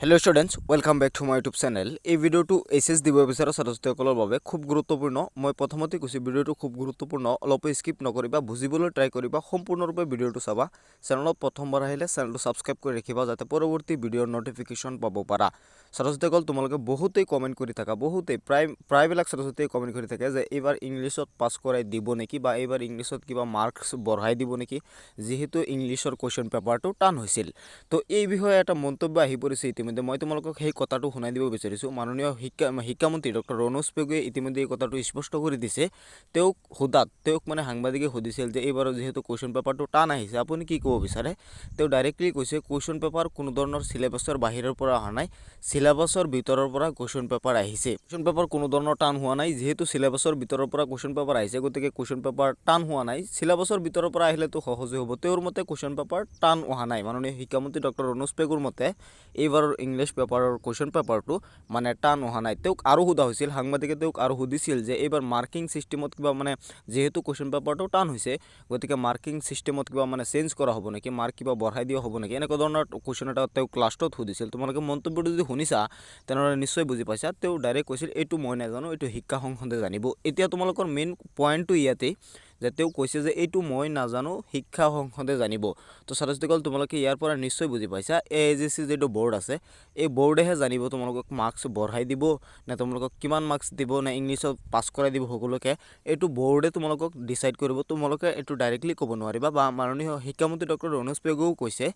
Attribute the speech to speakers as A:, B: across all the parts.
A: Hello students welcome back to my YouTube channel. এই ভিডিওটো SS দিব বিচাৰা ছাত্ৰছাত্ৰীসকলৰ বাবে খুব গুৰুত্বপূৰ্ণ। মই প্ৰথমতে কৈছো ভিডিওটো খুব গুৰুত্বপূৰ্ণ, অলপ স্কিপ নকৰিবা, বুজিবলৈ ট্ৰাই কৰিবা, সম্পূৰ্ণৰূপে ভিডিওটো চাবা। চেনেলত প্ৰথমবাৰ আহিলে চেনেলটো সাবস্ক্ৰাইব কৰি ৰাখিবা যাতে পৰৱৰ্তী ভিডিওৰ নটিফিকেশন পাব পাৰা। ছাত্ৰছাত্ৰীসকল তোমালোকে বহুতেই কমেন্ট কৰি থাকা, বহুতেই প্ৰায়বিলাক ছাত্ৰছাত্ৰীয়ে কমেন্ট কৰি থাকে যে এইবাৰ ইংলিছত পাস কৰাই দিব নেকি বা এইবাৰ ইংলিছত কিবা মাৰ্কস বঢ়াই দিব নেকি, যেহেতু ইংলিছৰ কোৱেশ্চন পেপাৰটো টান হৈছিল। তো এই বিষয়ে এটা মন্তব্য আহি পৰিছে ইতিমধ্যে। মই তোমালোকক সেই কথাটো শুনাই দিব বিচাৰিছোঁ। মাননীয় শিক্ষামন্ত্ৰী ডক্টৰ ৰণোজ পেগুৱে ইতিমধ্যে এই কথাটো স্পষ্ট কৰি দিছে। তেওঁক মানে সাংবাদিকে সুধিছিল যে এইবাৰ যেহেতু কুৱেশ্যন পেপাৰটো টান আহিছে আপুনি কি ক'ব বিচাৰে। তেওঁ ডাইৰেক্টলি কৈছে কুৱেশ্যন পেপাৰ কোনো ধৰণৰ চিলেবাছৰ বাহিৰৰ পৰা অহা নাই, চিলেবাছৰ ভিতৰৰ পৰা কুৱেশ্যন পেপাৰ আহিছে। কুৱেশ্যন পেপাৰ কোনো ধৰণৰ টান হোৱা নাই, যেহেতু চিলেবাছৰ ভিতৰৰ পৰা কুৱেশ্যন পেপাৰ আহিছে গতিকে কুৱেশ্যন পেপাৰ টান হোৱা নাই। চিলেবাছৰ ভিতৰৰ পৰা আহিলেতো সহজে হ'ব। তেওঁৰ মতে কুৱেশ্যন পেপাৰ টান অহা নাই। মাননীয় শিক্ষামন্ত্ৰী ডক্টৰ ৰণোজ পেগুৰ মতে এইবাৰৰ ইংলিছ পেপাৰৰ কুৱেশ্যন পেপাৰটো মানে টান অহা নাই। তেওঁক আৰু সোধা হৈছিল, সাংবাদিকে তেওঁক আৰু সুধিছিল যে এইবাৰ মাৰ্কিং চিষ্টেমত কিবা মানে যেহেতু কুৱেশ্যন পেপাৰটো টান হৈছে গতিকে মাৰ্কিং চিষ্টেমত কিবা মানে চেঞ্জ কৰা হ'ব নেকি, মাৰ্ক কিবা বঢ়াই দিয়া হ'ব নেকি, এনেকুৱা ধৰণৰ কুৱেশ্যন এটা তেওঁক লাষ্টত সুধিছিল। তোমালোকে মন্তব্যটো যদি শুনিছা তেনেহ'লে নিশ্চয় বুজি পাইছা। তেওঁ ডাইৰেক্ট কৈছিল এইটো মই নাজানো, এইটো শিক্ষা সংসদে জানিব। এতিয়া তোমালোকৰ মেইন পইণ্টটো ইয়াতেই যে তেওঁ কৈছে যে এইটো মই নাজানো, শিক্ষা সংসদে জানিব। তো ছাত্ৰছাত্ৰীসকল তোমালোকে ইয়াৰ পৰা নিশ্চয় বুজি পাইছা AIGC যিটো বৰ্ড আছে এই বৰ্ডেহে জানিব তোমালোকক মাৰ্কছ বঢ়াই দিব নে তোমালোকক কিমান মাৰ্কছ দিব নে ইংলিছত পাছ কৰাই দিব সকলোকে, এইটো বৰ্ডে তোমালোকক ডিচাইড কৰিব। তোমালোকে এইটো ডাইৰেক্টলি ক'ব নোৱাৰিবা। বা মাননীয় শিক্ষামন্ত্ৰী ডক্টৰ ৰণোজ পেগুৱেও কৈছে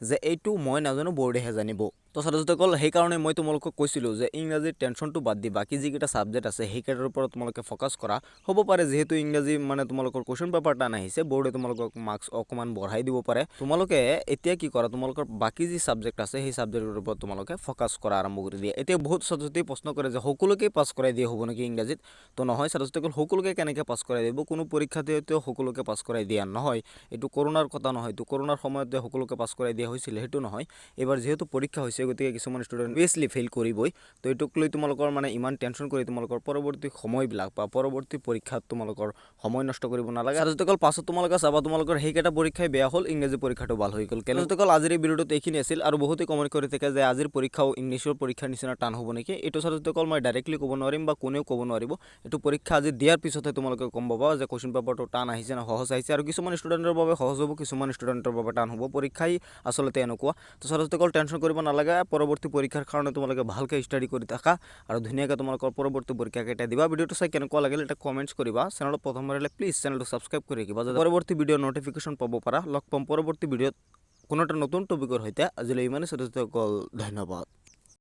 A: যে এইটো মই নাজানো, বৰ্ডেহে জানিব। তো ছাত্ৰছাত্ৰীসকল সেইকাৰণে মই তোমালোকক কৈছিলোঁ যে ইংৰাজীৰ টেনশ্যনটো বাদ দি বাকী যিকেইটা ছাবজেক্ট আছে সেইকেইটাৰ ওপৰত তোমালোকে ফ'কাছ কৰা। হ'ব পাৰে যিহেতু ইংৰাজী মানে তোমালোকৰ কুৱেশ্যন পেপাৰ টান আহিছে বৰ্ডে তোমালোকক মাৰ্কছ অকণমান বঢ়াই দিব পাৰে। তোমালোকে এতিয়া কি কৰা, তোমালোকৰ বাকী যি ছাবজেক্ট আছে সেই ছাবজেক্টৰ ওপৰত তোমালোকে ফ'কাছ কৰা আৰম্ভ কৰি দিয়ে। এতিয়া বহুত ছাত্ৰছাত্ৰীয়ে প্ৰশ্ন কৰে যে সকলোকে পাছ কৰাই দিয়া হ'ব নেকি ইংৰাজীত। তো নহয় ছাত্ৰছাত্ৰীসকল, সকলোকে কেনেকৈ পাছ কৰাই দিব, কোনো পৰীক্ষাতে সকলোকে পাছ কৰাই দিয়া নহয়। এইটো কৰোণাৰ কথা নহয়, এইটো কৰোণাৰ সময়তে সকলোকে পাছ কৰাই দিয়া হৈছিল সেইটো নহয়। এইবাৰ যিহেতু পৰীক্ষা হৈছে গতিকে কিছুমান ষ্টুডেণ্ট অভিয়াছলি ফেইল কৰিবই। তো এইটোক লৈ তোমালোকৰ মানে ইমান টেনশ্যন কৰি তোমালোকৰ পৰৱৰ্তী সময়বিলাক বা পৰৱৰ্তী পৰীক্ষাত তোমালোকৰ সময় নষ্ট কৰিব নালাগে। ছাত্ৰছাত্ৰীসকল পাছত তোমালোকে চাবা তোমালোকৰ সেইকেইটা পৰীক্ষাই বেয়া হ'ল, ইংৰাজী পৰীক্ষাটো ভাল হৈ গ'ল। ছাত্ৰছাত্ৰীসকল আজিৰ এই ভিডিঅ'টোত এইখিনি আছিল। আৰু বহুতে কমেণ্ট কৰি থাকে যে আজিৰ পৰীক্ষাও ইংলিছৰ পৰীক্ষাৰ নিচিনা টান হ'ব নেকি। এইটো ছাত্ৰছাত্ৰীসকল মই ডাইৰেক্টলি ক'ব নোৱাৰিম বা কোনেও ক'ব নোৱাৰিব। এইটো পৰীক্ষা আজি দিয়াৰ পিছতহে তোমালোকে গম পাবা যে কুৱেশ্যন পেপাৰটো টান আহিছে নে সহজ আহিছে। আৰু কিছুমান ষ্টুডেণ্টৰ বাবে সহজ হ'ব, কিছুমান ষ্টুডেণ্টৰ বাবে টান হ'ব। পৰীক্ষাই আচলতে এনেকুৱা। তো ছাত্ৰছাত্ৰীসকল টেনশ্যন কৰিব নালাগে। পৰৱৰ্তী পৰীক্ষাৰ কাৰণে তোমালোকে ভালকৈ ষ্টাডি কৰি থাকা আৰু ধুনীয়াকৈ তোমালোকৰ পৰৱৰ্তী পৰীক্ষাকেইটা দিবা। ভিডিঅ'টো চাই কেনেকুৱা লাগিল এটা কমেণ্টছ কৰিবা। চেনেলত প্ৰথমবাৰ আহিলে প্লিজ চেনেলটো ছাবস্ক্ৰাইব কৰি ৰাখিবা যাতে পৰৱৰ্তী ভিডিঅ'ৰ নটিফিকেশ্যন পাব পাৰা। লগ পাম পৰৱৰ্তী ভিডিঅ'ত কোনো এটা নতুন টপিকৰ সৈতে। আজিলৈ ইমানেই ছাত্ৰছাত্ৰীসকল, ধন্যবাদ।